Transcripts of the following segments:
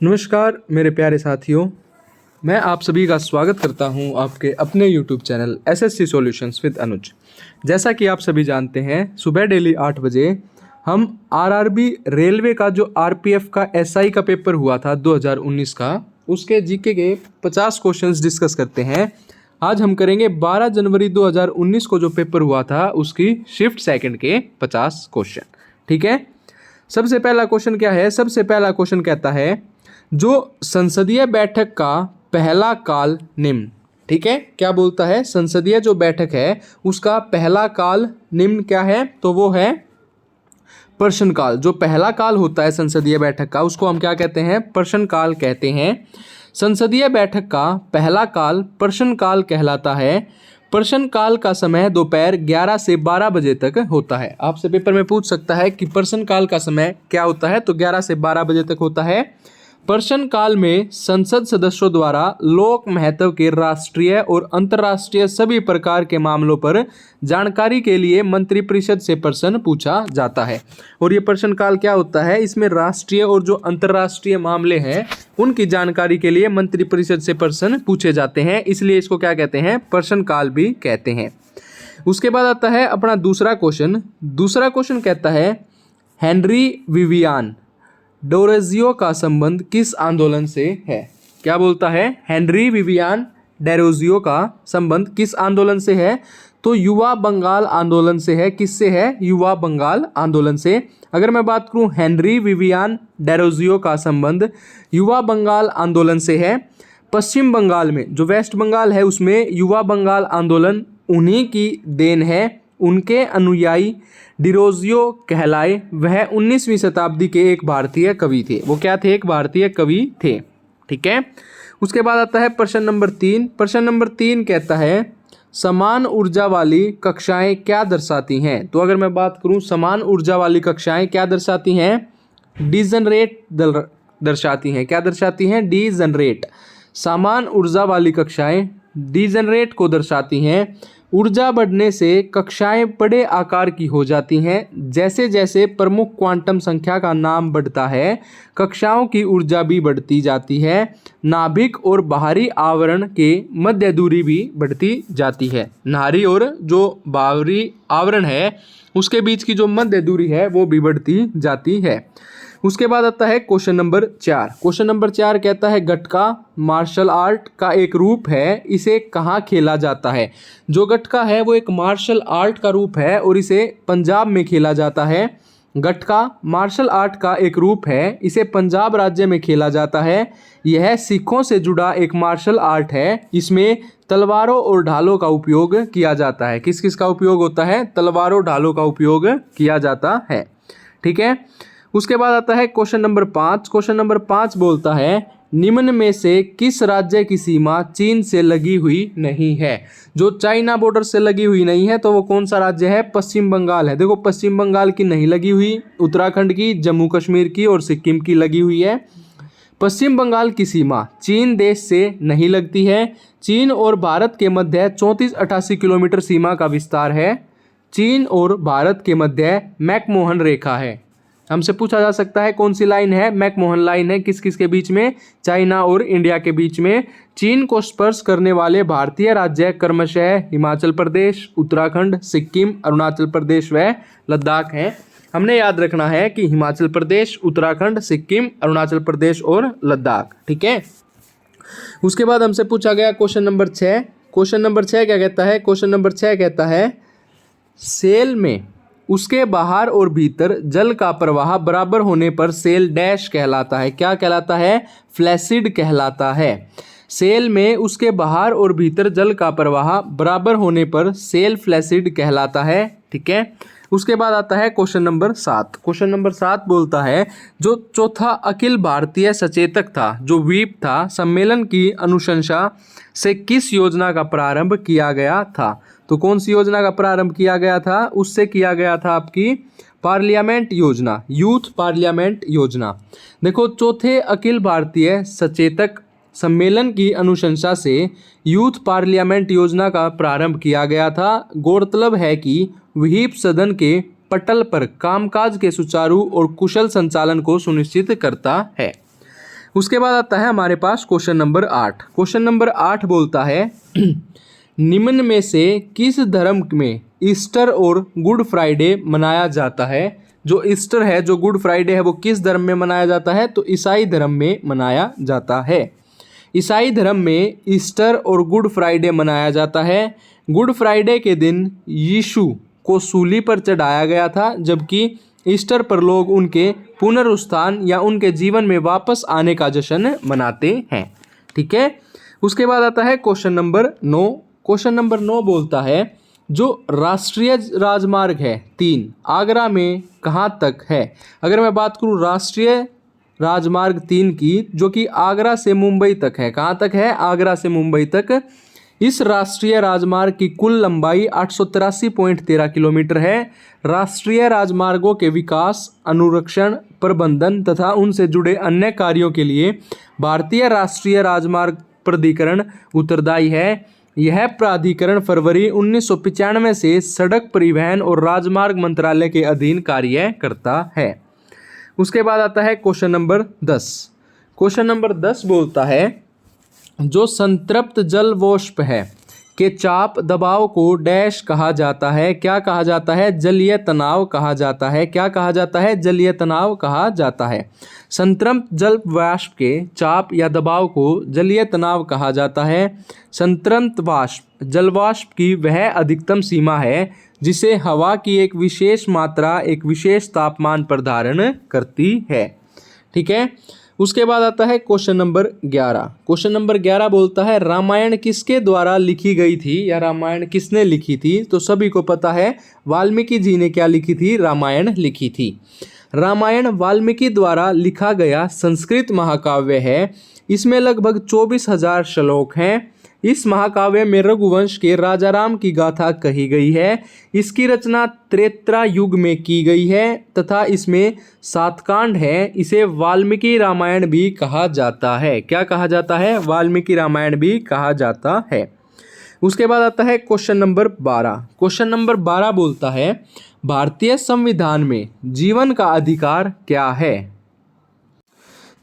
नमस्कार मेरे प्यारे साथियों, मैं आप सभी का स्वागत करता हूं आपके अपने YouTube channel SSC solutions with Anuj. जैसा कि आप सभी जानते हैं, सुबह डेली 8 बजे हम RRB रेलवे का जो RPF का SI का पेपर हुआ था 2019 का, उसके जीके के 50 क्वेश्चंस डिस्कस करते हैं। आज हम करेंगे 12 जनवरी 2019 को जो पेपर हुआ था उसकी शिफ्ट सेकंड के 50 क्वेश्चन। ठीक है, सबसे पहला क्वेश्चन क्या है? सबसे पहला क्वेश्चन कहता है जो संसदीय बैठक का पहला काल निम्न। ठीक है, क्या बोलता है? संसदीय जो बैठक है उसका पहला काल निम्न क्या है? तो वो है प्रश्नकाल। जो पहला काल होता है संसदीय बैठक का उसको हम क्या कहते हैं? प्रश्नकाल कहते हैं। संसदीय बैठक का पहला काल प्रश्नकाल कहलाता है। प्रश्नकाल का समय दोपहर 11 से 12 बजे तक होता है। आपसे पेपर में पूछ सकता है कि प्रश्नकाल का समय क्या होता है? तो 11 से 12 बजे तक होता है। प्रश्नकाल में संसद सदस्यों द्वारा लोक महत्व के राष्ट्रीय और अंतर्राष्ट्रीय सभी प्रकार के मामलों पर जानकारी के लिए मंत्रिपरिषद से प्रश्न पूछा जाता है। और ये प्रश्नकाल क्या होता है? इसमें राष्ट्रीय और जो अंतर्राष्ट्रीय मामले हैं उनकी जानकारी के लिए मंत्रिपरिषद से प्रश्न पूछे जाते हैं, इसलिए इसको क्या कहते हैं? प्रश्नकाल भी कहते हैं। उसके बाद आता है अपना दूसरा क्वेश्चन। दूसरा क्वेश्चन कहता है हेनरी विवियन डेरोजियो का संबंध किस आंदोलन से है? क्या बोलता है? हेनरी विवियन डेरोजियो का संबंध किस आंदोलन से है? तो युवा बंगाल आंदोलन से है। किससे है? युवा बंगाल आंदोलन से। अगर मैं बात करूं हेनरी विवियन डेरोजियो का संबंध युवा बंगाल आंदोलन से है। पश्चिम बंगाल में जो वेस्ट बंगाल है उसमें युवा बंगाल आंदोलन उन्हीं की देन है। उनके अनुयायी डिरोजियो कहलाए। वह 19वीं शताब्दी के एक भारतीय कवि थे। वो क्या थे? एक भारतीय कवि थे। ठीक है, उसके बाद आता है प्रश्न नंबर 3। प्रश्न नंबर 3 कहता है समान ऊर्जा वाली कक्षाएं क्या दर्शाती हैं? तो अगर मैं बात करूं समान ऊर्जा वाली कक्षाएं क्या दर्शाती हैं? डीजनरेट दर्शाती हैं। क्या दर्शाती हैं? डीजनरेट। समान ऊर्जा वाली कक्षाएं डीजनरेट को दर्शाती हैं। ऊर्जा बढ़ने से कक्षाएं बड़े आकार की हो जाती हैं। जैसे जैसे प्रमुख क्वांटम संख्या का नाम बढ़ता है कक्षाओं की ऊर्जा भी बढ़ती जाती है। नाभिक और बाहरी आवरण के मध्य दूरी भी बढ़ती जाती है। नारी और जो बाहरी आवरण है उसके बीच की जो मध्य दूरी है वो भी बढ़ती जाती है। उसके बाद आता है क्वेश्चन नंबर 4। क्वेश्चन नंबर 4 कहता है गटका मार्शल आर्ट का एक रूप है, इसे कहाँ खेला जाता है? जो गटका है वो एक मार्शल आर्ट का रूप है और इसे पंजाब में खेला जाता है। गटका मार्शल आर्ट का एक रूप है, इसे पंजाब राज्य में खेला जाता है। यह सिखों से जुड़ा एक मार्शल आर्ट है। इसमें तलवारों और ढालों का उपयोग किया जाता है। किस किस का उपयोग होता है? तलवारों ढालों का उपयोग किया जाता है। ठीक है, उसके बाद आता है क्वेश्चन नंबर 5। क्वेश्चन नंबर 5 बोलता है निम्न में से किस राज्य की सीमा चीन से लगी हुई नहीं है? जो चाइना बॉर्डर से लगी हुई नहीं है तो वो कौन सा राज्य है? पश्चिम बंगाल है। देखो पश्चिम बंगाल की नहीं लगी हुई, उत्तराखंड की, जम्मू कश्मीर की और सिक्किम की लगी हुई है। पश्चिम बंगाल की सीमा चीन देश से नहीं लगती है। चीन और भारत के मध्य 3488 किलोमीटर सीमा का विस्तार है। चीन और भारत के मध्य मैकमोहन रेखा है। हमसे पूछा जा सकता है कौन सी लाइन है? मैकमोहन लाइन है। किस किस के बीच में? चाइना और इंडिया के बीच में। चीन को स्पर्श करने वाले भारतीय राज्य क्रमशः हिमाचल प्रदेश, उत्तराखंड, सिक्किम, अरुणाचल प्रदेश व लद्दाख हैं। हमने याद रखना है कि हिमाचल प्रदेश, उत्तराखंड, सिक्किम, अरुणाचल प्रदेश और लद्दाख। ठीक है, उसके बाद हमसे पूछा गया क्वेश्चन नंबर 6। क्वेश्चन नंबर 6 क्या कहता है? क्वेश्चन नंबर 6 कहता है सेल में उसके बाहर और भीतर जल का प्रवाह बराबर होने पर सेल डैश कहलाता है। क्या कहलाता है? फ्लैसिड कहलाता है। सेल में उसके बाहर और भीतर जल का प्रवाह बराबर होने पर सेल फ्लैसिड कहलाता है। ठीक है, उसके बाद आता है क्वेश्चन नंबर 7। क्वेश्चन नंबर 7 बोलता है जो चौथा अखिल भारतीय सचेतक था, जो व्हीप था, सम्मेलन की अनुशंसा से किस योजना का प्रारंभ किया गया था? तो कौन सी योजना का प्रारंभ किया गया था? उससे किया गया था आपकी पार्लियामेंट योजना, यूथ पार्लियामेंट योजना। देखो चौथे अखिल भारतीय सचेतक सम्मेलन की अनुशंसा से यूथ पार्लियामेंट योजना का प्रारंभ किया गया था। गौरतलब है कि व्हीप सदन के पटल पर कामकाज के सुचारू और कुशल संचालन को सुनिश्चित करता है। उसके बाद आता है हमारे पास क्वेश्चन नंबर 8। क्वेश्चन नंबर 8 बोलता है निम्न में से किस धर्म में ईस्टर और गुड फ्राइडे मनाया जाता है। जो ईस्टर है, जो गुड फ्राइडे है, वो किस धर्म में मनाया जाता है, तो ईसाई धर्म में मनाया जाता है। ईसाई धर्म में ईस्टर और गुड फ्राइडे मनाया जाता है। गुड फ्राइडे के दिन यीशु को सूली पर चढ़ाया गया था, जबकि ईस्टर पर लोग उनके पुनरुत्थान या उनके जीवन में वापस आने का जश्न मनाते हैं। ठीक है। उसके बाद आता है क्वेश्चन नंबर 9। क्वेश्चन नंबर 9 बोलता है जो राष्ट्रीय राजमार्ग है 3 आगरा में कहाँ तक है। अगर मैं बात करूँ राष्ट्रीय राजमार्ग 3 की, जो कि आगरा से मुंबई तक है। कहाँ तक है? आगरा से मुंबई तक। इस राष्ट्रीय राजमार्ग की कुल लंबाई 883.13 किलोमीटर है। राष्ट्रीय राजमार्गों के विकास, अनुरक्षण, प्रबंधन तथा उनसे जुड़े अन्य कार्यों के लिए भारतीय राष्ट्रीय राजमार्ग प्राधिकरण उत्तरदायी है। यह प्राधिकरण फरवरी 1995 से सड़क परिवहन और राजमार्ग मंत्रालय के अधीन कार्य करता है। उसके बाद आता है क्वेश्चन नंबर 10। क्वेश्चन नंबर 10 बोलता है जो संतृप्त जल वाष्प है के चाप दबाव को डैश कहा जाता है। क्या कहा जाता है? जलीय तनाव कहा जाता है। क्या कहा जाता है? जलीय तनाव कहा जाता है। संतृप्त जल वाष्प के चाप या दबाव को जलीय तनाव कहा जाता है। संतृप्त वाष्प जलवाष्प की वह अधिकतम सीमा है जिसे हवा की एक विशेष मात्रा एक विशेष तापमान पर धारण करती है। ठीक है। उसके बाद आता है क्वेश्चन नंबर 11। क्वेश्चन नंबर 11 बोलता है रामायण किसके द्वारा लिखी गई थी या रामायण किसने लिखी थी। तो सभी को पता है वाल्मीकि जी ने क्या लिखी थी? रामायण लिखी थी। रामायण वाल्मीकि द्वारा लिखा गया संस्कृत महाकाव्य है। इसमें लगभग 24,000 श्लोक हैं। इस महाकाव्य में रघुवंश के राजा राम की गाथा कही गई है। इसकी रचना त्रेता युग में की गई है तथा इसमें 7 कांड हैं। इसे वाल्मीकि रामायण भी कहा जाता है। क्या कहा जाता है? वाल्मीकि रामायण भी कहा जाता है। उसके बाद आता है क्वेश्चन नंबर 12। क्वेश्चन नंबर 12 बोलता है भारतीय संविधान में जीवन का अधिकार क्या है।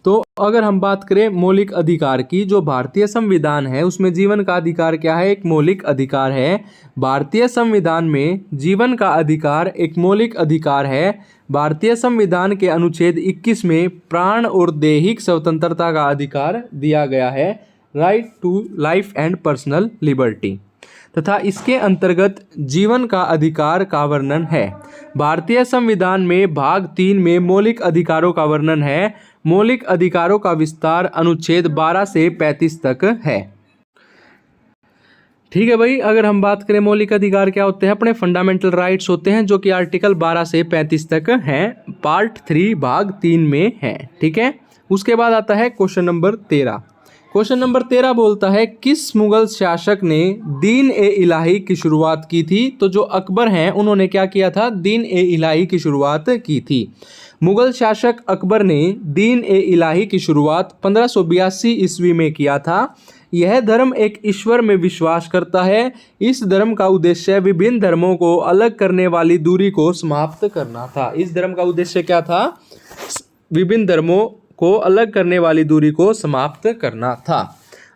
तो अगर हम बात करें मौलिक अधिकार की, जो भारतीय संविधान है उसमें जीवन का अधिकार क्या है? एक मौलिक अधिकार है। भारतीय संविधान में जीवन का अधिकार एक मौलिक अधिकार है। भारतीय संविधान के अनुच्छेद 21 में प्राण और दैहिक स्वतंत्रता का अधिकार दिया गया है, right to life and personal liberty, तथा इसके अंतर्गत जीवन का अधिकार का वर्णन है। भारतीय संविधान में भाग 3 में मौलिक अधिकारों का वर्णन है। मौलिक अधिकारों का विस्तार अनुच्छेद 12 से 35 तक है। ठीक है भाई। अगर हम बात करें मौलिक अधिकार क्या होते हैं, अपने फंडामेंटल राइट्स होते हैं जो कि आर्टिकल 12 से 35 तक हैं, पार्ट 3 भाग 3 में है। ठीक है। उसके बाद आता है क्वेश्चन नंबर 13। क्वेश्चन नंबर 13 बोलता है किस मुगल शासक ने दीन ए इलाही की शुरुआत की थी। तो जो अकबर हैं उन्होंने क्या किया था? दीन ए इलाही की शुरुआत की थी। मुगल शासक अकबर ने दीन ए इलाही की शुरुआत 1582 ईस्वी में किया था। यह धर्म एक ईश्वर में विश्वास करता है। इस धर्म का उद्देश्य विभिन्न धर्मों को अलग करने वाली दूरी को समाप्त करना था। इस धर्म का उद्देश्य क्या था? विभिन्न धर्मों को अलग करने वाली दूरी को समाप्त करना था।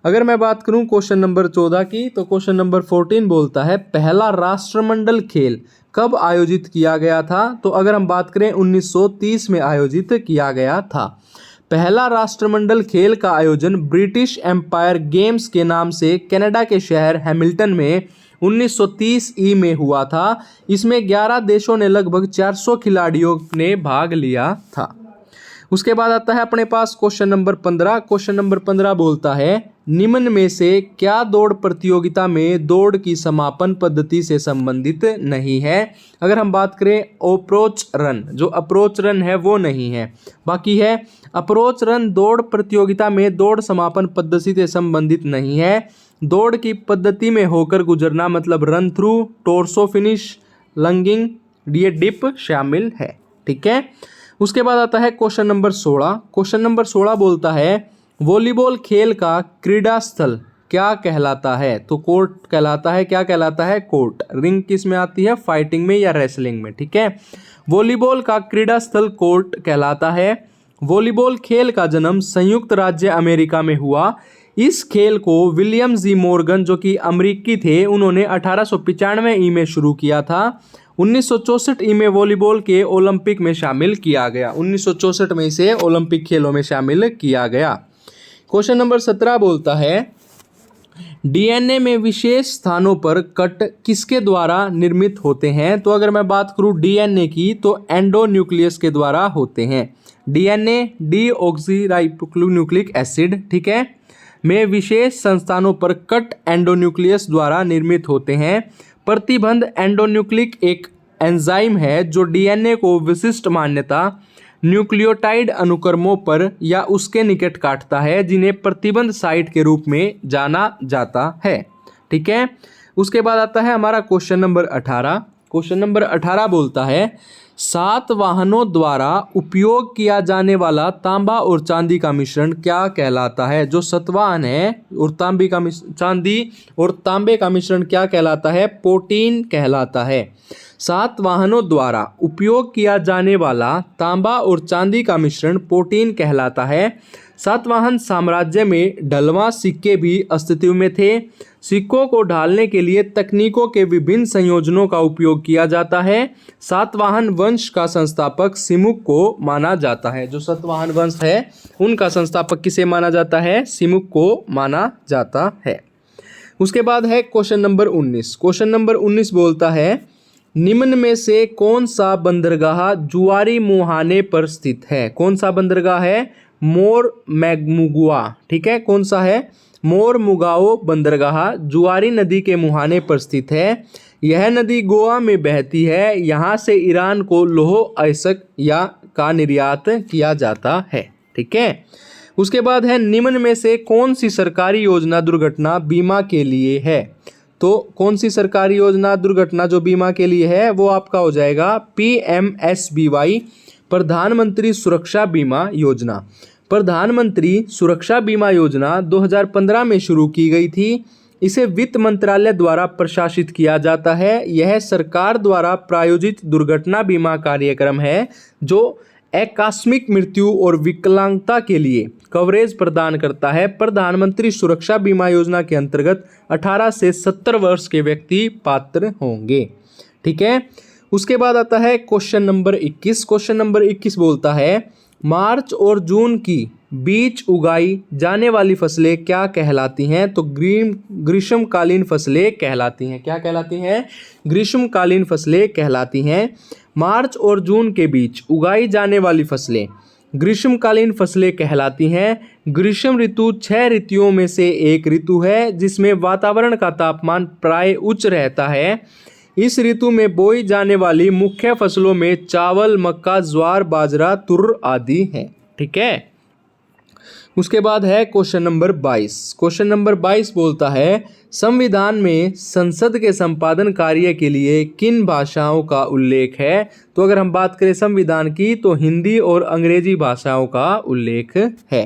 अगर मैं बात करूं क्वेश्चन नंबर 14 की, तो क्वेश्चन नंबर 14 बोलता है पहला राष्ट्रमंडल खेल कब आयोजित किया गया था। तो अगर हम बात करें 1930 में आयोजित किया गया था। पहला राष्ट्रमंडल खेल का आयोजन ब्रिटिश एम्पायर गेम्स के नाम से कनाडा के शहर हैमिल्टन में 1930 ई में हुआ था। इसमें 11 देशों ने लगभग 400 खिलाड़ियों ने भाग लिया था। उसके बाद आता है अपने पास क्वेश्चन नंबर 15। क्वेश्चन नंबर 15 बोलता है निम्न में से क्या दौड़ प्रतियोगिता में दौड़ की समापन पद्धति से संबंधित नहीं है। अगर हम बात करें अप्रोच रन, जो अप्रोच रन है वो नहीं है, बाकी है अप्रोच रन दौड़ प्रतियोगिता में दौड़ समापन पद्धति से संबंधित नहीं है। दौड़ की पद्धति में होकर गुजरना मतलब रन थ्रू, टोर्सो फिनिश, लंगिंग, ये डिप शामिल है। ठीक है। उसके बाद आता है क्वेश्चन नंबर 16। क्वेश्चन नंबर 16 बोलता है वॉलीबॉल खेल का क्रीड़ा स्थल क्या कहलाता है। तो कोर्ट कहलाता है। क्या कहलाता है? कोर्ट। रिंग किस में आती है? फाइटिंग में या रेसलिंग में। ठीक है। वॉलीबॉल का क्रीड़ा स्थल कोर्ट कहलाता है। वॉलीबॉल खेल का जन्म संयुक्त राज्य अमेरिका में हुआ। इस खेल को विलियम जी मॉर्गन जो कि अमेरिकी थे उन्होंने 1895 में शुरू किया था। 1964 में वॉलीबॉल के ओलंपिक में शामिल किया गया। 1964 में इसे ओलंपिक खेलों में शामिल किया गया। क्वेश्चन नंबर 17 बोलता है डीएनए में विशेष स्थानों पर कट किसके द्वारा निर्मित होते हैं। तो अगर मैं बात करूं डीएनए की तो एंडोन्यूक्लियस के द्वारा होते हैं। डीएनए डीऑक्सीराइबोन्यूक्लिक एसिड, ठीक है, में विशेष संस्थानों पर कट एंडोन्यूक्लियस द्वारा निर्मित होते हैं। प्रतिबंध एंडोन्यूक्लिक एक एंजाइम है जो डीएनए को विशिष्ट मान्यता न्यूक्लियोटाइड अनुक्रमों पर या उसके निकट काटता है, जिन्हें प्रतिबंध साइट के रूप में जाना जाता है। ठीक है, उसके बाद आता है हमारा क्वेश्चन नंबर 18। क्वेश्चन नंबर 18 बोलता है सातवाहनों द्वारा उपयोग किया जाने वाला तांबा और चांदी का मिश्रण क्या कहलाता है। जो सतवाहन है और चांदी और तांबे का मिश्रण क्या कहलाता है, पोटीन कहलाता है। सातवाहनों द्वारा उपयोग किया जाने वाला तांबा और चांदी का मिश्रण पोटीन कहलाता है। सातवाहन साम्राज्य में ढलवां सिक्के भी अस्तित्व में थे। सिक्कों को ढालने के लिए तकनीकों के विभिन्न संयोजनों का उपयोग किया जाता है। सातवाहन वंश का संस्थापक सिमुक को माना जाता है। जो सातवाहन वंश है उनका संस्थापक किसे माना जाता है, सिमुक को माना जाता है। उसके बाद है क्वेश्चन नंबर 19। क्वेश्चन नंबर 19 बोलता है निम्न में से कौन सा बंदरगाह जुआरी मुहाने पर स्थित है। कौन सा बंदरगाह है, मोरमुगाओ, ठीक है, कौन सा है, मोरमुगाओ बंदरगाह जुआरी नदी के मुहाने पर स्थित है। यह नदी गोवा में बहती है। यहाँ से ईरान को लौह अयस्क या का निर्यात किया जाता है। ठीक है, उसके बाद है निम्न में से कौन सी सरकारी योजना दुर्घटना बीमा के लिए है। तो कौन सी सरकारी योजना दुर्घटना जो बीमा के लिए है वो आपका हो जाएगा PMSBY, प्रधानमंत्री सुरक्षा बीमा योजना। प्रधानमंत्री सुरक्षा बीमा योजना 2015 में शुरू की गई थी। इसे वित्त मंत्रालय द्वारा प्रशासित किया जाता है। यह सरकार द्वारा प्रायोजित दुर्घटना बीमा कार्यक्रम है जो आकस्मिक मृत्यु और विकलांगता के लिए कवरेज प्रदान करता है। प्रधानमंत्री सुरक्षा बीमा योजना के अंतर्गत 18 से 70 वर्ष के व्यक्ति पात्र होंगे। ठीक है, उसके बाद आता है क्वेश्चन नंबर 21। क्वेश्चन नंबर 21 बोलता है मार्च और जून की बीच उगाई जाने वाली फसलें क्या कहलाती हैं। तो ग्रीष्मकालीन फसलें कहलाती हैं। क्या कहलाती हैं, ग्रीष्मकालीन फसलें कहलाती हैं। मार्च और जून के बीच उगाई जाने वाली फसलें ग्रीष्मकालीन फसलें कहलाती हैं। ग्रीष्म ऋतु 6 ऋतुओं में से एक ऋतु है जिसमें वातावरण का तापमान प्राय उच्च रहता है। इस ऋतु में बोई जाने वाली मुख्य फसलों में चावल, मक्का, ज्वार, बाजरा, तुर आदि हैं। ठीक है, उसके बाद है क्वेश्चन नंबर 22। क्वेश्चन नंबर 22 बोलता है संविधान में संसद के संपादन कार्य के लिए किन भाषाओं का उल्लेख है। तो अगर हम बात करें संविधान की तो हिंदी और अंग्रेजी भाषाओं का उल्लेख है।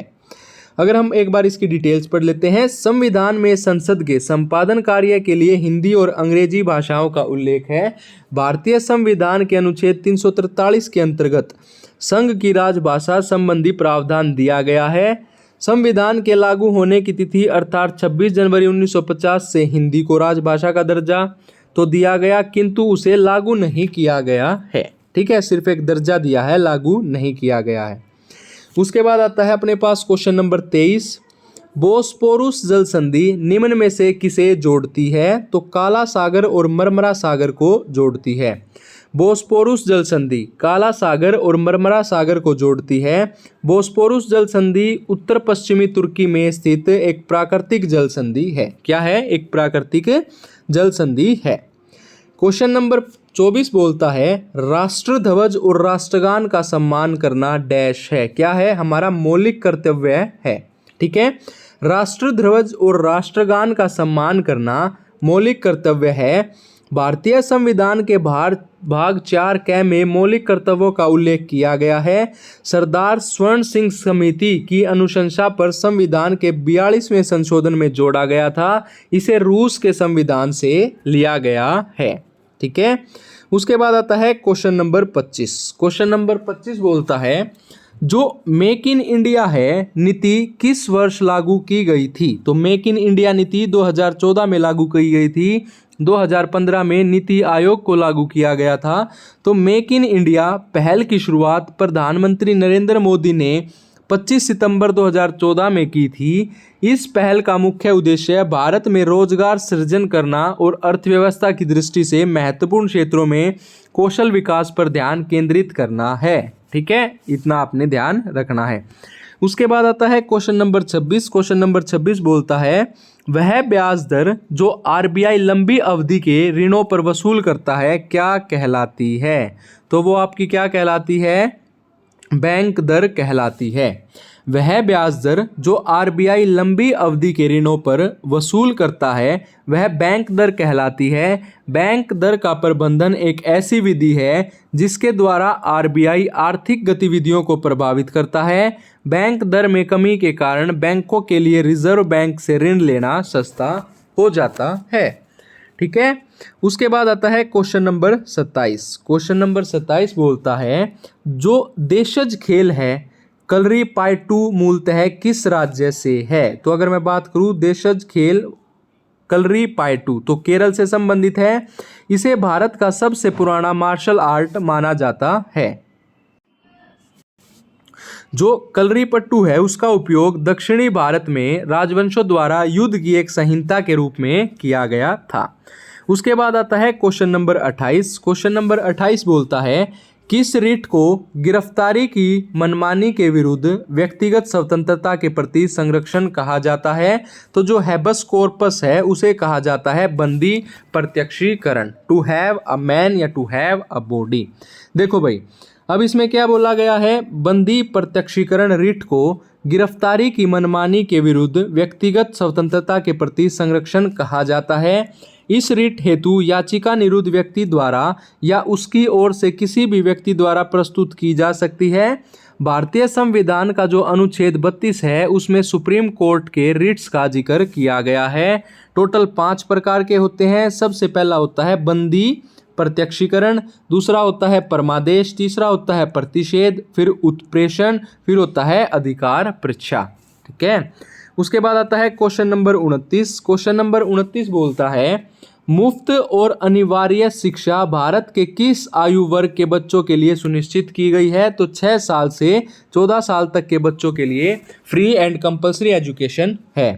अगर हम एक बार इसकी डिटेल्स पढ़ लेते हैं, संविधान में संसद के संपादन कार्य के लिए हिंदी और अंग्रेजी भाषाओं का उल्लेख है। भारतीय संविधान के अनुच्छेद 343 के अंतर्गत संघ की राजभाषा संबंधी प्रावधान दिया गया है। संविधान के लागू होने की तिथि अर्थात 26 जनवरी 1950 से हिंदी को राजभाषा का दर्जा तो दिया गया, किंतु उसे लागू नहीं किया गया है। ठीक है, सिर्फ एक दर्जा दिया है, लागू नहीं किया गया है। उसके बाद आता है अपने पास क्वेश्चन नंबर 23। बोस्पोरस जल संधि निम्न में से किसे जोड़ती है। तो काला सागर और मरमरा सागर को जोड़ती है। बोस्पोरस जल संधि काला सागर और मरमरा सागर को जोड़ती है। बोस्पोरस जल संधि उत्तर पश्चिमी तुर्की में स्थित एक प्राकृतिक जल संधि है। क्या है, एक प्राकृतिक जल संधि है। क्वेश्चन नंबर 24 बोलता है राष्ट्र ध्वज और राष्ट्रगान का सम्मान करना डैश है। क्या है, हमारा मौलिक कर्तव्य है। ठीक है, राष्ट्र ध्वज और राष्ट्रगान का सम्मान करना मौलिक कर्तव्य है। भारतीय संविधान के भाग 4 क में मौलिक कर्तव्यों का उल्लेख किया गया है। सरदार स्वर्ण सिंह समिति की अनुशंसा पर संविधान के 42वें संशोधन में जोड़ा गया था। इसे रूस के संविधान से लिया गया है। ठीक है, उसके बाद आता है क्वेश्चन नंबर 25। क्वेश्चन नंबर 25 बोलता है जो मेक इन इंडिया है नीति किस वर्ष लागू की गई थी? तो मेक इन इंडिया नीति 2014 में लागू की गई थी। 2015 में नीति आयोग को लागू किया गया था। तो मेक इन इंडिया पहल की शुरुआत प्रधानमंत्री नरेंद्र मोदी ने 25 सितंबर 2014 में की थी। इस पहल का मुख्य उद्देश्य भारत में रोजगार सृजन करना और अर्थव्यवस्था की दृष्टि से महत्वपूर्ण क्षेत्रों में कौशल विकास पर ध्यान केंद्रित करना है। ठीक है, इतना आपने ध्यान रखना है। उसके बाद आता है क्वेश्चन नंबर 26। क्वेश्चन नंबर 26 बोलता है वह ब्याज दर जो आरबीआई लंबी अवधि के ऋणों पर वसूल करता है क्या कहलाती है? तो वो आपकी क्या कहलाती है? बैंक दर कहलाती है। वह ब्याज दर जो आरबीआई लंबी अवधि के ऋणों पर वसूल करता है वह बैंक दर कहलाती है। बैंक दर का प्रबंधन एक ऐसी विधि है जिसके द्वारा आरबीआई आर्थिक गतिविधियों को प्रभावित करता है। बैंक दर में कमी के कारण बैंकों के लिए रिजर्व बैंक से ऋण लेना सस्ता हो जाता है। ठीक है, उसके बाद आता है क्वेश्चन नंबर 27। क्वेश्चन नंबर 27 बोलता है जो देशज खेल है कलरीपायट्टू मूलतः किस राज्य से है? तो अगर मैं बात करूं देशज खेल कलरीपायट्टू तो केरल से संबंधित है। इसे भारत का सबसे पुराना मार्शल आर्ट माना जाता है। जो कलरीपट्टू है उसका उपयोग दक्षिणी भारत में राजवंशों द्वारा युद्ध की एक संहिता के रूप में किया गया था। उसके बाद आता है क्वेश्चन नंबर 28। क्वेश्चन नंबर 28 बोलता है किस रिट को गिरफ्तारी की मनमानी के विरुद्ध व्यक्तिगत स्वतंत्रता के प्रति संरक्षण कहा जाता है? तो जो हैबस कॉर्पस है उसे कहा जाता है बंदी प्रत्यक्षीकरण, टू हैव अ मैन या टू हैव अ बॉडी। देखो भाई, अब इसमें क्या बोला गया है? बंदी प्रत्यक्षीकरण रिट को गिरफ्तारी की मनमानी के विरुद्ध व्यक्तिगत स्वतंत्रता के प्रति संरक्षण कहा जाता है। इस रिट हेतु याचिका निरुद्ध व्यक्ति द्वारा या उसकी ओर से किसी भी व्यक्ति द्वारा प्रस्तुत की जा सकती है। भारतीय संविधान का जो अनुच्छेद 32 है उसमें सुप्रीम कोर्ट के रिट्स का जिक्र किया गया है। टोटल 5 प्रकार के होते हैं। सबसे पहला होता है बंदी प्रत्यक्षीकरण, दूसरा होता है परमादेश, तीसरा होता है प्रतिषेध, फिर उत्प्रेषण, फिर होता है अधिकार परीक्षा। ठीक है, उसके बाद आता है क्वेश्चन नंबर 29। क्वेश्चन नंबर 29 बोलता है मुफ्त और अनिवार्य शिक्षा भारत के किस आयु वर्ग के बच्चों के लिए सुनिश्चित की गई है? तो 6 साल से 14 साल तक के बच्चों के लिए फ्री एंड कंपलसरी एजुकेशन है।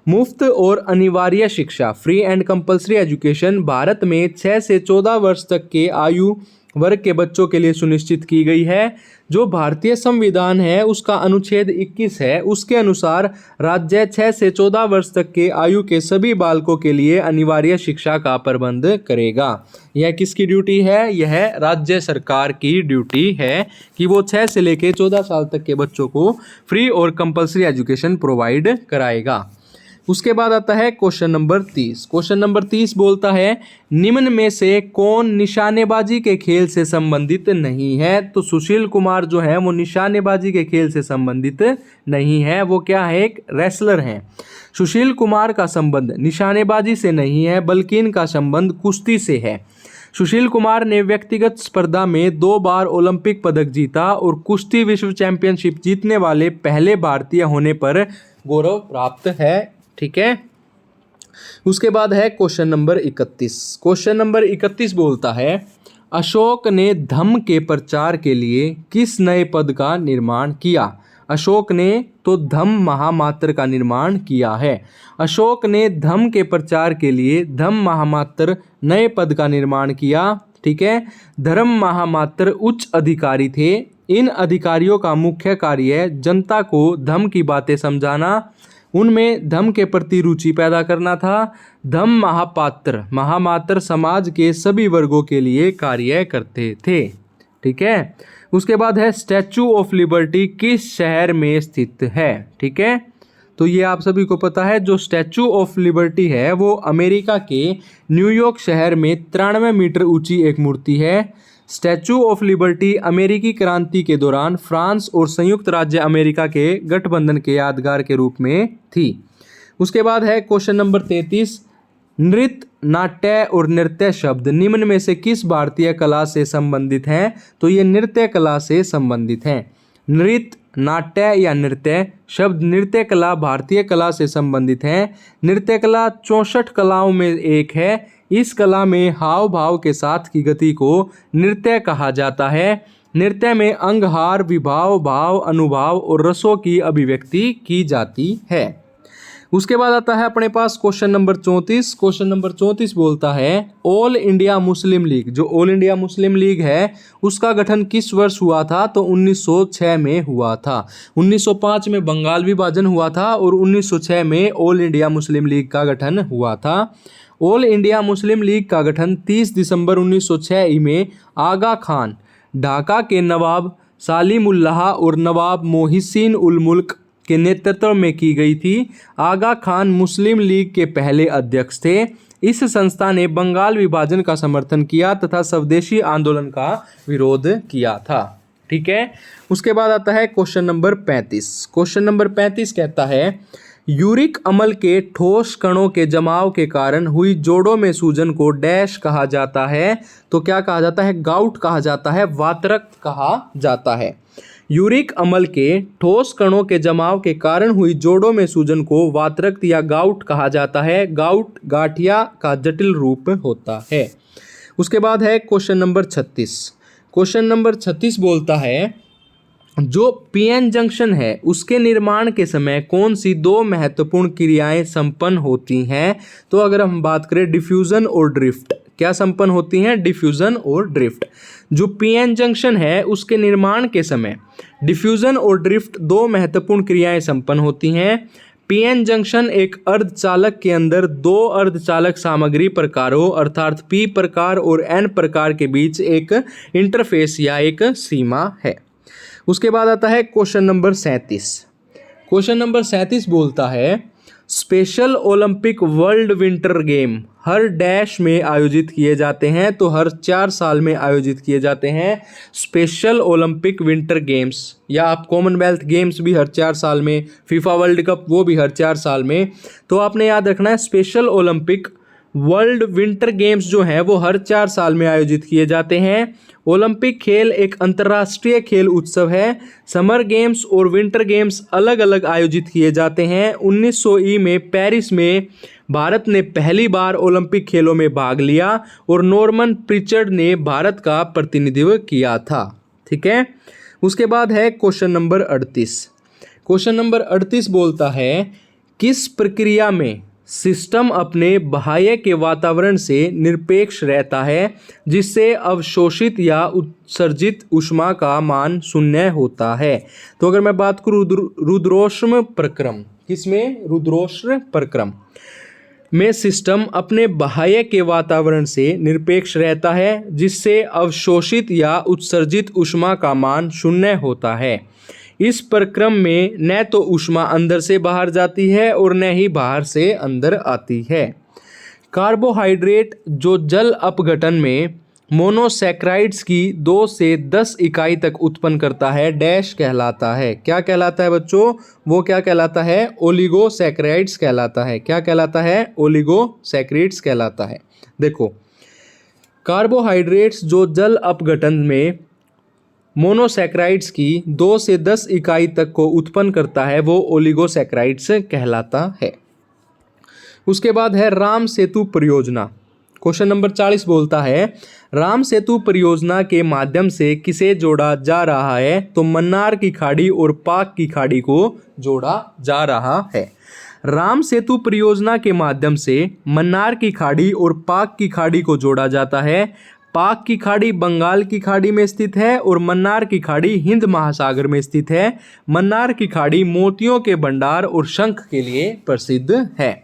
मुफ्त और अनिवार्य शिक्षा free and compulsory education Bharat में 6 से 14 वर्ष तक के आयु वर्ग के बच्चों के लिए सुनिश्चित की गई है। जो भारतीय संविधान है उसका अनुच्छेद 21 है, उसके अनुसार राज्य 6 से 14 वर्ष तक के आयु के सभी बालकों के लिए अनिवार्य शिक्षा का प्रबंध करेगा। यह किसकी ड्यूटी है? यह राज्य सरकार की ड्यूटी है कि वो 6 से लेकर 14 साल तक के बच्चों को फ्री और कंपलसरी एजुकेशन प्रोवाइड कराएगा। उसके बाद आता है क्वेश्चन नंबर 30। क्वेश्चन नंबर 30 बोलता है निम्न में से कौन निशानेबाजी के खेल से संबंधित नहीं है? तो सुशील कुमार जो है वो निशानेबाजी के खेल से संबंधित नहीं है, वो क्या है? एक रेसलर हैं। सुशील कुमार का संबंध निशानेबाजी से नहीं है बल्कि इनका संबंध कुश्ती से है। सुशील कुमार ने व्यक्तिगत स्पर्धा में 2 बार ओलंपिक पदक जीता और कुश्ती विश्व चैंपियनशिप जीतने वाले पहले भारतीय होने पर गौरव प्राप्त है। ठीक है, उसके बाद है क्वेश्चन नंबर 31। क्वेश्चन नंबर 31 बोलता है अशोक ने धम्म के प्रचार के लिए किस नए पद का निर्माण किया? अशोक ने तो धम्म महामात्र का निर्माण किया है। अशोक ने धम्म के प्रचार के लिए धम्म महामात्र नए पद का निर्माण किया। ठीक है, धर्म महामात्र उच्च अधिकारी थे। इन अधिकारियों का मुख्य कार्य जनता को धम्म की बातें समझाना, उनमें धम्म के प्रति रुचि पैदा करना था। धम्म महामात्र समाज के सभी वर्गों के लिए कार्य करते थे। ठीक है, उसके बाद है स्टैचू ऑफ लिबर्टी किस शहर में स्थित है? ठीक है, तो ये आप सभी को पता है जो स्टैचू ऑफ लिबर्टी है वो अमेरिका के न्यूयॉर्क शहर में 93 मीटर ऊंची एक मूर्ति है। स्टैचू ऑफ लिबर्टी अमेरिकी क्रांति के दौरान फ्रांस और संयुक्त राज्य अमेरिका के गठबंधन के यादगार के रूप में थी। उसके बाद है क्वेश्चन नंबर 33। नृत्य, नाट्य और नृत्य शब्द निम्न में से किस भारतीय कला से संबंधित हैं? तो ये नृत्य कला से संबंधित हैं। नृत्य, नाट्य या नृत्य। शब्द नृत्य कला भारतीय कला से संबंधित है। नृत्य कला 64 कलाओं में एक है। इस कला में हाव भाव के साथ की गति को नृत्य कहा जाता है। नृत्य में अंगहार, विभाव, भाव, अनुभाव और रसों की अभिव्यक्ति की जाती है। उसके बाद आता है अपने पास क्वेश्चन नंबर 34। क्वेश्चन नंबर 34 बोलता है ऑल इंडिया मुस्लिम लीग, जो ऑल इंडिया मुस्लिम लीग है उसका गठन किस वर्ष हुआ था? तो 1906 में हुआ था। 1905 में बंगाल विभाजन हुआ था और 1906 में ऑल इंडिया मुस्लिम लीग का गठन हुआ था। ऑल इंडिया मुस्लिम लीग का गठन 30 दिसंबर 1906 में आगा खान, ढाका के नवाब सालिमुल्लाह और नवाब मोहिसिन उल मुल्क के नेतृत्व में की गई थी। आगा खान मुस्लिम लीग के पहले अध्यक्ष थे। इस संस्था ने बंगाल विभाजन का समर्थन किया तथा स्वदेशी आंदोलन का विरोध किया था। ठीक है। उसके बाद आता है क्वेश्चन नंबर 35। क्वेश्चन नंबर 35 कहता है यूरिक अम्ल के ठोस कणों के जमाव के कारण हुई जोड़ों में सूजन को डैश कहा जाता है? तो क्या कहा जाता है? गाउट कहा जाता है, वातरक्त कहा जाता है। यूरिक अम्ल के ठोस कणों के जमाव के कारण हुई जोड़ों में सूजन को वातरक्त या गाउट कहा जाता है। गाउट गाठिया का जटिल रूप होता है। उसके बाद है क्वेश्चन नंबर 36। क्वेश्चन नंबर 36 बोलता है जो पीएन जंक्शन है उसके निर्माण के समय कौन सी दो महत्वपूर्ण क्रियाएं संपन्न होती हैं? तो अगर हम बात करें डिफ्यूजन और ड्रिफ्ट, क्या संपन्न होती हैं? डिफ्यूजन और ड्रिफ्ट। जो पीएन जंक्शन है उसके निर्माण के समय डिफ्यूजन और ड्रिफ्ट दो महत्वपूर्ण क्रियाएं संपन्न होती हैं। पीएन जंक्शन एक अर्धचालक के अंदर दो अर्धचालक सामग्री प्रकारों अर्थात पी प्रकार और एन प्रकार के बीच एक इंटरफेस या एक सीमा है। उसके बाद आता है क्वेश्चन नंबर 37। क्वेश्चन नंबर 37 बोलता है special Olympic world winter game हर डैश में आयोजित किए जाते हैं? तो हर 4 साल में आयोजित किए जाते हैं स्पेशल ओलंपिक विंटर गेम्स, या आप कॉमनवेल्थ गेम्स भी हर 4 साल में, फीफा वर्ल्ड कप वो भी हर 4 साल में। तो आपने याद रखना है special Olympic world winter games जो हैं वो हर 4 साल में आयोजित किए जाते हैं। ओलंपिक खेल एक अंतर्राष्ट्रीय खेल उत्सव है। समर गेम्स और विंटर गेम्स अलग अलग आयोजित किए जाते हैं। 1900 में पेरिस में भारत ने पहली बार ओलंपिक खेलों में भाग लिया और नॉर्मन प्रिचर्ड ने भारत का प्रतिनिधित्व किया था। ठीक है। उसके बाद है क्वेश्चन नंबर 38। क्वेश्चन नंबर 38 बोलता है किस प्रक्रिया में सिस्टम अपने बाह्य के वातावरण से निरपेक्ष रहता है जिससे अवशोषित या उत्सर्जित ऊष्मा का मान शून्य होता है? तो अगर मैं बात करूँ रुद्रोष्म प्रक्रम, किसमें? रुद्रोष्म प्रक्रम में सिस्टम अपने बाह्य के वातावरण से निरपेक्ष रहता है जिससे अवशोषित या उत्सर्जित ऊष्मा का मान शून्य होता है। इस प्रक्रम में न तो ऊष्मा अंदर से बाहर जाती है और न ही बाहर से अंदर आती है। कार्बोहाइड्रेट जो जल अपघटन में मोनोसैक्राइड्स की 2 से 10 इकाई तक उत्पन्न करता है डैश कहलाता है? क्या कहलाता है बच्चों? वो क्या कहलाता है? ओलिगोसैक्राइड्स कहलाता है। क्या कहलाता है? ओलिगोसैक्राइड्स कहलाता है। देखो, कार्बोहाइड्रेट्स जो जल अपघटन में मोनोसैक्राइड्स की 2 से 10 इकाई तक को उत्पन्न करता है वो ओलिगोसैक्राइड्स कहलाता है। उसके बाद है राम सेतु परियोजना। क्वेश्चन नंबर 40 बोलता है राम सेतु परियोजना के माध्यम से किसे जोड़ा जा रहा है? तो मन्नार की खाड़ी और पाक की खाड़ी को जोड़ा जा रहा है। राम सेतु परियोजना के माध्यम से मन्नार की खाड़ी और पाक की खाड़ी को जोड़ा जाता है। पाक की खाड़ी बंगाल की खाड़ी में स्थित है और मन्नार की खाड़ी हिंद महासागर में स्थित है। मन्नार की खाड़ी मोतियों के भंडार और शंख के लिए प्रसिद्ध है।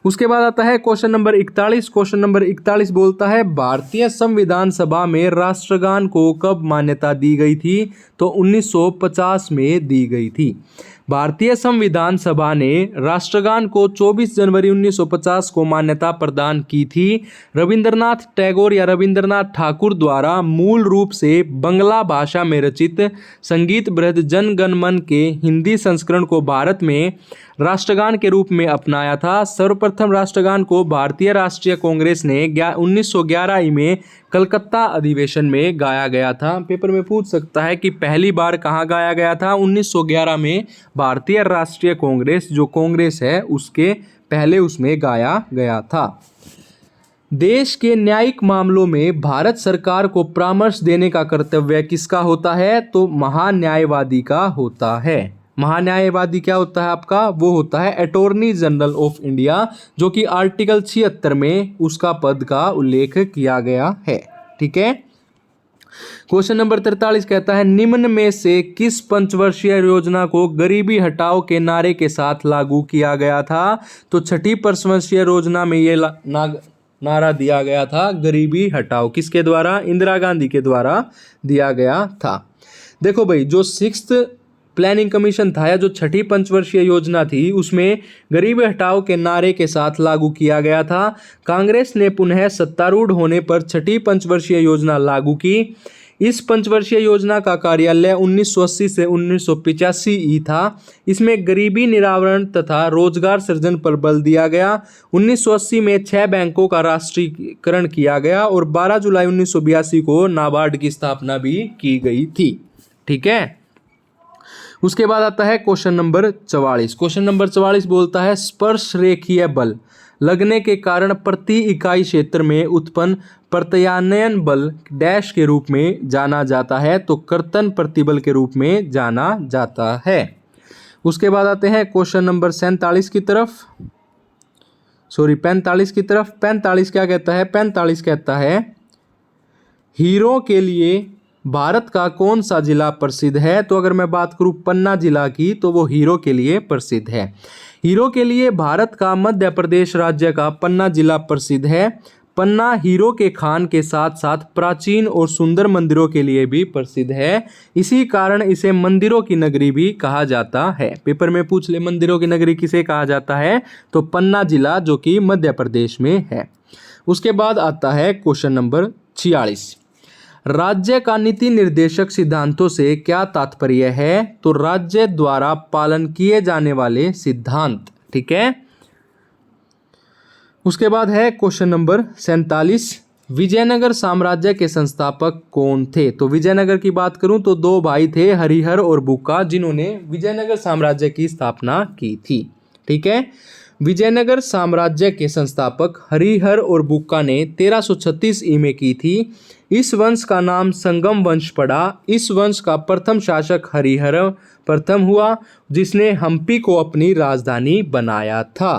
उसके बाद आता है क्वेश्चन नंबर 41। क्वेश्चन नंबर 41 बोलता है भारतीय संविधान सभा में राष्ट्रगान को कब मान्यता दी गई थी? तो 1950 में दी गई थी। भारतीय संविधान सभा ने राष्ट्रगान को 24 जनवरी 1950 को मान्यता प्रदान की थी। रविंद्रनाथ टैगोर या रविंद्रनाथ ठाकुर द्वारा मूल रूप से बंगला भाषा में रचित संगीत बृहद जन गण मन के हिंदी संस्करण को भारत में राष्ट्रगान के रूप में अपनाया था। सर्वप्रथम राष्ट्रगान को भारतीय राष्ट्रीय कांग्रेस ने 1911 में कलकत्ता अधिवेशन में गाया गया था। पेपर में पूछ सकता है कि पहली बार कहाँ गाया गया था। 1911 में भारतीय राष्ट्रीय कांग्रेस जो कांग्रेस है उसके पहले उसमें गाया गया था। देश के न्यायिक मामलों में भारत सरकार को परामर्श देने का कर्तव्य किसका होता है? तो महान्यायवादी का होता है। महान्यायवादी क्या होता है आपका? वो होता है अटॉर्नी जनरल ऑफ इंडिया, जो कि आर्टिकल 76 में उसका पद का उल्लेख किया गया है। ठीक है। क्वेश्चन नंबर 43 कहता है निम्न में से किस पंचवर्षीय योजना को गरीबी हटाओ के नारे के साथ लागू किया गया था? तो छठी पंचवर्षीय योजना में ये नारा दिया गया था गरीबी हटाओ। किसके द्वारा? इंदिरा गांधी के द्वारा दिया गया था। देखो भाई, जो 6th प्लानिंग कमीशन था या जो छठी पंचवर्षीय योजना थी उसमें गरीबी हटाओ के नारे के साथ लागू किया गया था। कांग्रेस ने पुनः सत्तारूढ़ होने पर छठी पंचवर्षीय योजना लागू की। इस पंचवर्षीय योजना का कार्यालय 1980 से 1985 ही था। इसमें गरीबी निवारण तथा रोजगार सृजन पर बल दिया गया। 1980 में 6 बैंकों का राष्ट्रीयकरण किया गया और 12 जुलाई 1982 को नाबार्ड की स्थापना भी की गई थी। ठीक है। उसके बाद आता है क्वेश्चन नंबर 44। क्वेश्चन नंबर 44 बोलता है स्पर्श रेखीय बल लगने के कारण प्रति इकाई क्षेत्र में उत्पन्न प्रत्यानयन बल डैश के रूप में जाना जाता है? तो कर्तन प्रतिबल के रूप में जाना जाता है। उसके बाद आते हैं क्वेश्चन नंबर 45 की तरफ, 45 की तरफ। 45 क्या कहता है? 45 कहता है हीरो के लिए भारत का कौन सा जिला प्रसिद्ध है? तो अगर मैं बात करूं पन्ना जिला की तो वो हीरो के लिए प्रसिद्ध है। हीरो के लिए भारत का मध्य प्रदेश राज्य का पन्ना जिला प्रसिद्ध है। पन्ना हीरो के खान के साथ साथ प्राचीन और सुंदर मंदिरों के लिए भी प्रसिद्ध है। इसी कारण इसे मंदिरों की नगरी भी कहा जाता है। पेपर में पूछ ले मंदिरों की नगरी किसे कहा जाता है? तो पन्ना जिला जो कि मध्य प्रदेश में है। उसके बाद आता है क्वेश्चन नंबर 46। राज्य का नीति निर्देशक सिद्धांतों से क्या तात्पर्य है? तो राज्य द्वारा पालन किए जाने वाले सिद्धांत। ठीक है। उसके बाद है क्वेश्चन नंबर 47। विजयनगर साम्राज्य के संस्थापक कौन थे? तो विजयनगर की बात करूं तो 2 भाई थे, हरिहर और बुक्का, जिन्होंने विजयनगर साम्राज्य की स्थापना की थी। ठीक है। विजयनगर साम्राज्य के संस्थापक हरिहर और बुक्का ने 1336 ई में की थी। इस वंश का नाम संगम वंश पड़ा। इस वंश का प्रथम शासक हरिहर प्रथम हुआ, जिसने हम्पी को अपनी राजधानी बनाया था।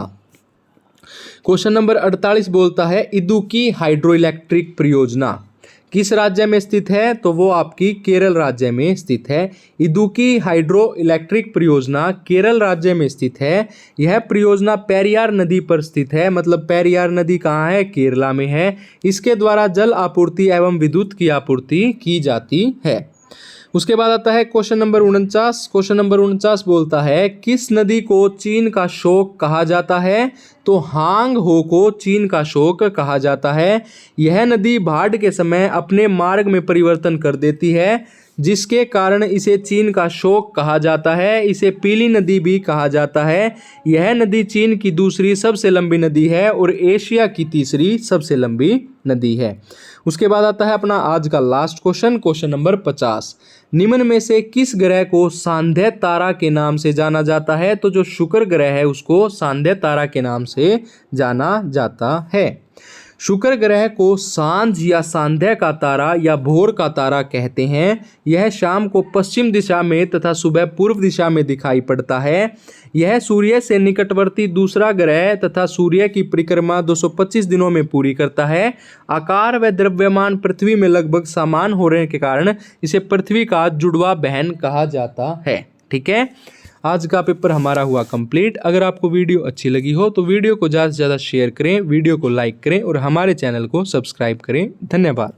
क्वेश्चन नंबर 48 बोलता है इदुक्की हाइड्रो इलेक्ट्रिक परियोजना किस राज्य में स्थित है? तो वो आपकी केरल राज्य में स्थित है। इदुक्की हाइड्रो इलेक्ट्रिक परियोजना केरल राज्य में स्थित है। यह परियोजना पेरियार नदी पर स्थित है। मतलब पेरियार नदी कहाँ है? केरला में है। इसके द्वारा जल आपूर्ति एवं विद्युत की आपूर्ति की जाती है। उसके बाद आता है क्वेश्चन नंबर 49। क्वेश्चन नंबर 49 बोलता है किस नदी को चीन का शोक कहा जाता है? तो हांग हो को चीन का शोक कहा जाता है। यह नदी बाढ़ के समय अपने मार्ग में परिवर्तन कर देती है, जिसके कारण इसे चीन का शोक कहा जाता है। इसे पीली नदी भी कहा जाता है। यह नदी चीन की दूसरी सबसे लंबी नदी है और एशिया की तीसरी सबसे लंबी नदी है। उसके बाद आता है अपना आज का लास्ट क्वेश्चन, क्वेश्चन नंबर 50। निम्न में से किस ग्रह को सांध्य तारा के नाम से जाना जाता है? तो जो शुक्र ग्रह है उसको सांध्य तारा के नाम से जाना जाता है। शुक्र ग्रह को सांझ या सांध्य का तारा या भोर का तारा कहते हैं। यह शाम को पश्चिम दिशा में तथा सुबह पूर्व दिशा में दिखाई पड़ता है। यह सूर्य से निकटवर्ती दूसरा ग्रह तथा सूर्य की परिक्रमा 225 दिनों में पूरी करता है। आकार व द्रव्यमान पृथ्वी में लगभग समान होने के कारण इसे पृथ्वी का जुड़वा बहन कहा जाता है। ठीक है। आज का पेपर हमारा हुआ कंप्लीट। अगर आपको वीडियो अच्छी लगी हो तो वीडियो को ज़्यादा से ज़्यादा शेयर करें, वीडियो को लाइक करें और हमारे चैनल को सब्सक्राइब करें। धन्यवाद।